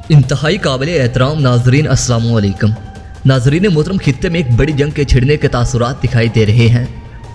انتہائی قابل احترام ناظرین السلام علیکم۔ ناظرین محترم، خطے میں ایک بڑی جنگ کے چھڑنے کے تاثرات دکھائی دے رہے ہیں،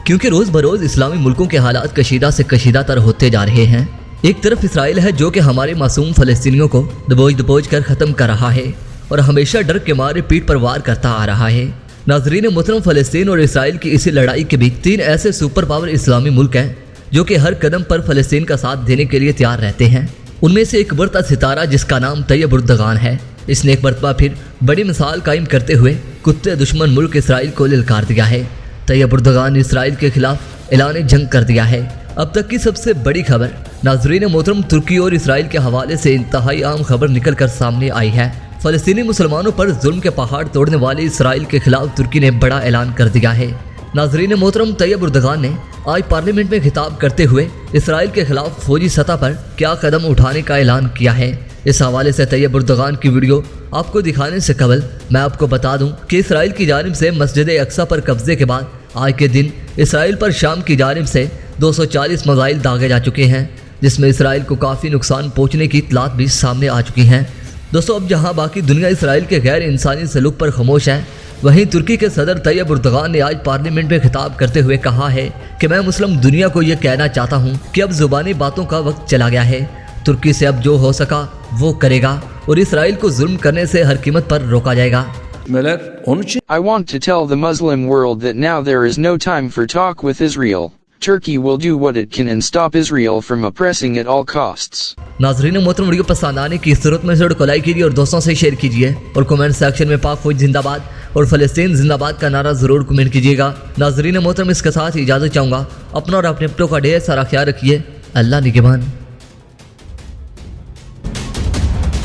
کیونکہ روز بروز اسلامی ملکوں کے حالات کشیدہ سے کشیدہ تر ہوتے جا رہے ہیں۔ ایک طرف اسرائیل ہے جو کہ ہمارے معصوم فلسطینیوں کو دبوچ کر ختم کر رہا ہے اور ہمیشہ ڈر کے مارے پیٹھ پر وار کرتا آ رہا ہے۔ ناظرین محترم، فلسطین اور اسرائیل کی اسی لڑائی کے بیچ تین ایسے سپر پاور اسلامی ملک ہیں جو کہ ہر قدم پر فلسطین کا ساتھ دینے کے لیے تیار رہتے ہیں۔ ان میں سے ایک بڑھتا ستارہ جس کا نام طیب اردغان ہے، اس نے ایک مرتبہ پھر بڑی مثال قائم کرتے ہوئے کتے دشمن ملک اسرائیل کو للکار دیا ہے۔ طیب اردغان نے اسرائیل کے خلاف اعلان جنگ کر دیا ہے۔ اب تک کی سب سے بڑی خبر ناظرین محترم، ترکی اور اسرائیل کے حوالے سے انتہائی عام خبر نکل کر سامنے آئی ہے۔ فلسطینی مسلمانوں پر ظلم کے پہاڑ توڑنے والے اسرائیل کے خلاف ترکی نے بڑا اعلان کر دیا ہے۔ ناظرین محترم، طیب اردغان نے آج پارلیمنٹ میں خطاب کرتے ہوئے اسرائیل کے خلاف فوجی سطح پر کیا قدم اٹھانے کا اعلان کیا ہے۔ اس حوالے سے طیب اردغان کی ویڈیو آپ کو دکھانے سے قبل میں آپ کو بتا دوں کہ اسرائیل کی جانب سے مسجد اقصی پر قبضے کے بعد آج کے دن اسرائیل پر شام کی جانب سے 240 میزائل داغے جا چکے ہیں، جس میں اسرائیل کو کافی نقصان پہنچنے کی اطلاعات بھی سامنے آ چکی ہیں۔ دوستو، اب جہاں باقی دنیا اسرائیل کے غیر انسانی سلوک پر خاموش ہے، وہیں ترکی کے صدر طیب اردغان نے آج پارلیمنٹ میں خطاب کرتے ہوئے کہا ہے کہ میں مسلم دنیا کو یہ کہنا چاہتا ہوں کہ اب زبانی باتوں کا وقت چلا گیا ہے۔ ترکی سے اب جو ہو سکا وہ کرے گا اور اسرائیل کو ظلم کرنے سے ہر قیمت پر روکا جائے گا۔ I want to tell the Muslim world that now there is no time for talk with Israel. Turkey will do what it can and stop Israel from oppressing at all costs. ناظرین محترم، video پسند آنے کی صورت میں ضرور کو like کیجیے اور دوستوں سے شیئر کیجیے اور کمنٹ سیکشن میں پاک فوج زندہ باد اور فلسطین زندہ باد کا نعرہ ضرور کمنٹ کیجیے گا۔ ناظرین محترم، اس کے ساتھ اجازت چاہوں گا۔ اپنا اور اپنے پٹوں کا ڈھیر سارا خیال رکھیے۔ اللہ نگہبان۔